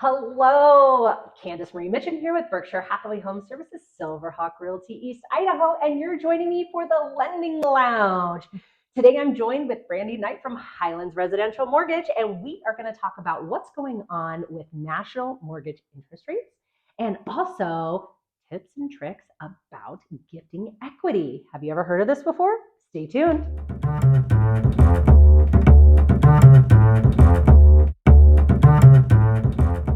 Hello, Candace-Marie Mitcham here with Berkshire Hathaway HomeServices, Silverhawk Realty, East Idaho, and you're joining me for the Lending Lounge. Today I'm joined with Brandy Knight from Highlands Residential Mortgage, and we are going to talk about what's going on with national mortgage interest rates and also tips and tricks about gifting equity. Have you ever heard of this before? Stay tuned.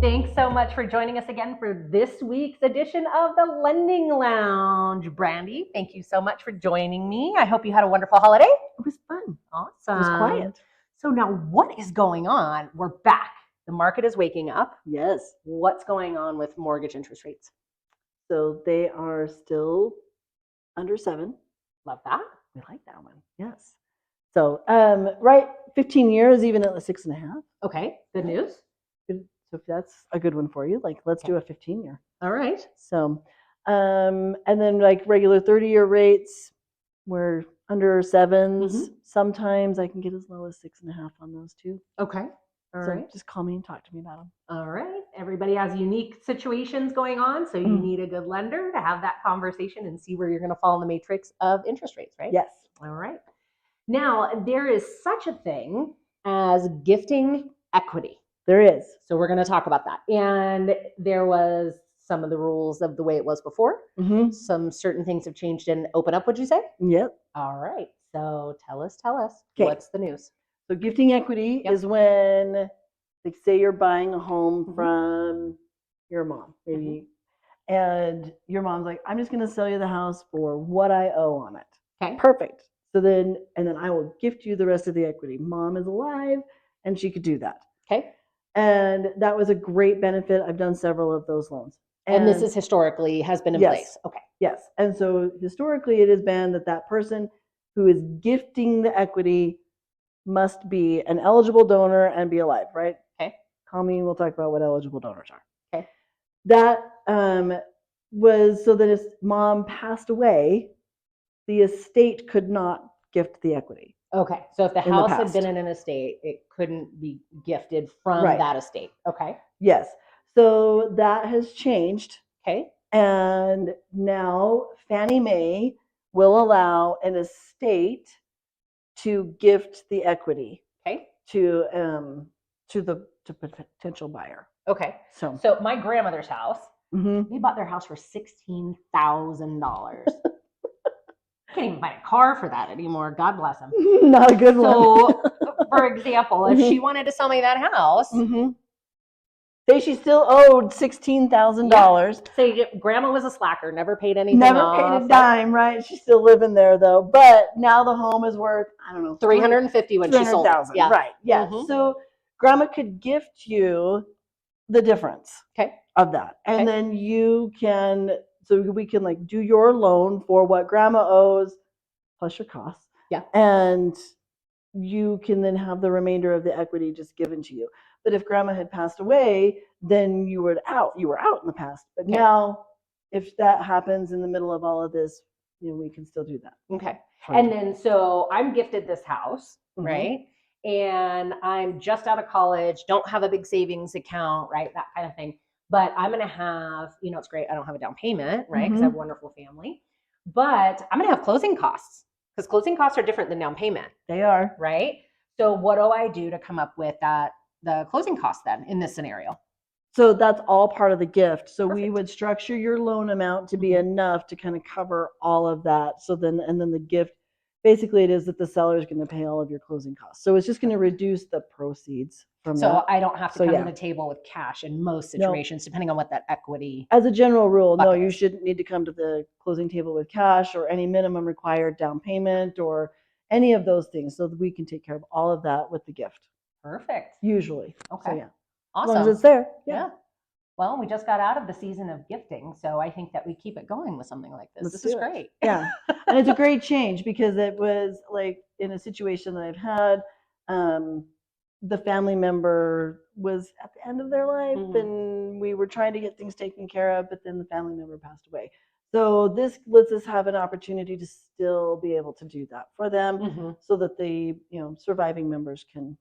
Thanks so much for joining us again for this week's edition of the Lending Lounge. Brandy, thank you so much for joining me. I hope you had a wonderful holiday. It was fun. Awesome. It was quiet. So now what is going on? We're back. The market is waking up. Yes. What's going on with mortgage interest rates? So they are still under 7. Love that. We like that one. Yes. So, right, 15 years, even at 6.5. Okay, good news. Good. So if that's a good one for you, like let's do a 15-year. All right. So, and then like regular 30-year rates, we're under 7s. Mm-hmm. Sometimes I can get as low as 6.5 on those too. Okay. All right. Just call me and talk to me about them. All right. Everybody has unique situations going on, so you need a good lender to have that conversation and see where you're going to fall in the matrix of interest rates, right? Yes. All right. Now, there is such a thing as gifting equity. There is. So we're going to talk about that. And there was some of the rules of the way it was before. Mm-hmm. Some certain things have changed and open up, would you say? Yep. All right. So tell us, Okay. what's the news? So gifting equity is when, like, say you're buying a home from your mom, maybe, and your mom's like, I'm just going to sell you the house for what I owe on it. Okay. Perfect. So then I will gift you the rest of the equity. Mom is alive and she could do that. Okay. And that was a great benefit. I've done several of those loans. And this is historically has been in place. Okay. Yes. And so historically it has been that person who is gifting the equity must be an eligible donor and be alive, right? Okay. Call me and we'll talk about what eligible donors are. Okay. That was so that if mom passed away, the estate could not gift the equity. Okay. So if the house had been in an estate, it couldn't be gifted from that estate. Okay. Yes. So that has changed. Okay. And now Fannie Mae will allow an estate to gift the equity to the potential buyer. Okay. So my grandmother's house, they bought their house for $16,000. Can't even buy a car for that anymore. God bless them. Not a good one. So, for example, if she wanted to sell me that house, say she still owed $16,000. Say grandma was a slacker, never paid anything off. Paid a dime, right? She's still living there though. But now the home is worth, I don't know, $350 when she sold it. Yeah. Right. Yeah. So grandma could gift you the difference of that. And then you can, so we can like do your loan for what grandma owes plus your costs. Yeah. And you can then have the remainder of the equity just given to you. But if grandma had passed away, then you were out in the past. But now if that happens in the middle of all of this, we can still do that. Okay. And then, so I'm gifted this house, right? And I'm just out of college, don't have a big savings account, right? That kind of thing. But I'm going to have, it's great. I don't have a down payment, right? Because I have a wonderful family. But I'm going to have closing costs because closing costs are different than down payment. They are. Right? So what do I do to come up with the closing costs then in this scenario? So that's all part of the gift. So we would structure your loan amount to be enough to kind of cover all of that. So then, and then the gift, basically it is that the seller is going to pay all of your closing costs. So it's just going to reduce the proceeds from that. So I don't have to come to the table with cash in most situations, depending on what that equity. As a general rule, no, you shouldn't need to come to the closing table with cash or any minimum required down payment or any of those things. So that we can take care of all of that with the gift. Perfect. Usually. Okay. So, awesome. As long as it's there. Yeah. Well, we just got out of the season of gifting, so I think that we keep it going with something like this. This is great. Yeah. And it's a great change because it was like in a situation that I've had, the family member was at the end of their life and we were trying to get things taken care of, but then the family member passed away. So this lets us have an opportunity to still be able to do that for them so that the surviving members can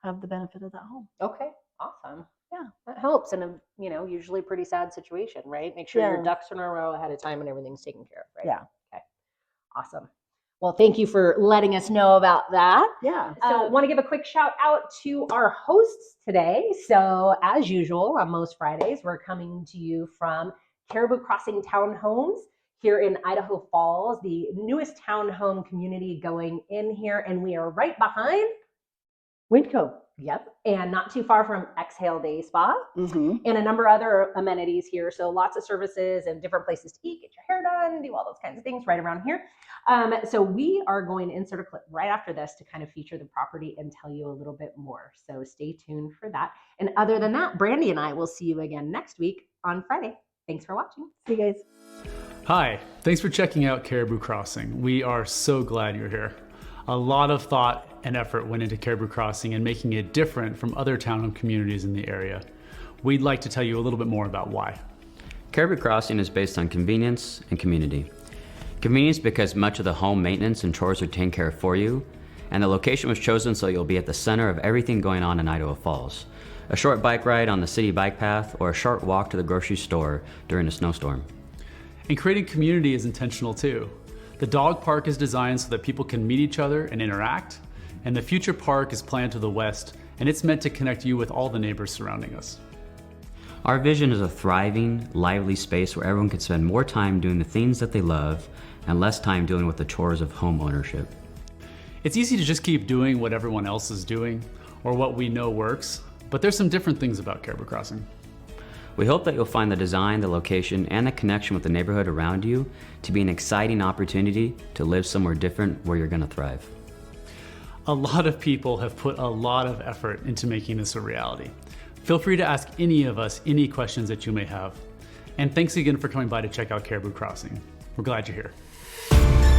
have the benefit of that home. Okay, awesome. Yeah. That helps in a, usually pretty sad situation, right? Make sure your Yeah. ducks are in a row ahead of time and everything's taken care of, right? Yeah. Okay. Awesome. Well, thank you for letting us know about that. Yeah. So want to give a quick shout out to our hosts today. So as usual, on most Fridays, we're coming to you from Caribou Crossing Townhomes here in Idaho Falls, the newest townhome community going in here. And we are right behind Winco. Yep. And not too far from Exhale Day Spa Mm-hmm. and a number of other amenities here. So lots of services and different places to eat, get your hair done, do all those kinds of things right around here. So we are going to insert a clip right after this to kind of feature the property and tell you a little bit more. So stay tuned for that. And other than that, Brandy and I will see you again next week on Friday. Thanks for watching. See you guys. Hi, thanks for checking out Caribou Crossing. We are so glad you're here. A lot of thought and effort went into Caribou Crossing and making it different from other townhome communities in the area. We'd like to tell you a little bit more about why. Caribou Crossing is based on convenience and community. Convenience because much of the home maintenance and chores are taken care of for you, and the location was chosen so you'll be at the center of everything going on in Idaho Falls. A short bike ride on the city bike path or a short walk to the grocery store during a snowstorm. And creating community is intentional too. The dog park is designed so that people can meet each other and interact, and the future park is planned to the west, and it's meant to connect you with all the neighbors surrounding us. Our vision is a thriving, lively space where everyone can spend more time doing the things that they love and less time dealing with the chores of home ownership. It's easy to just keep doing what everyone else is doing or what we know works, but there's some different things about Caribou Crossing. We hope that you'll find the design, the location, and the connection with the neighborhood around you to be an exciting opportunity to live somewhere different where you're going to thrive. A lot of people have put a lot of effort into making this a reality. Feel free to ask any of us any questions that you may have. And thanks again for coming by to check out Caribou Crossing. We're glad you're here.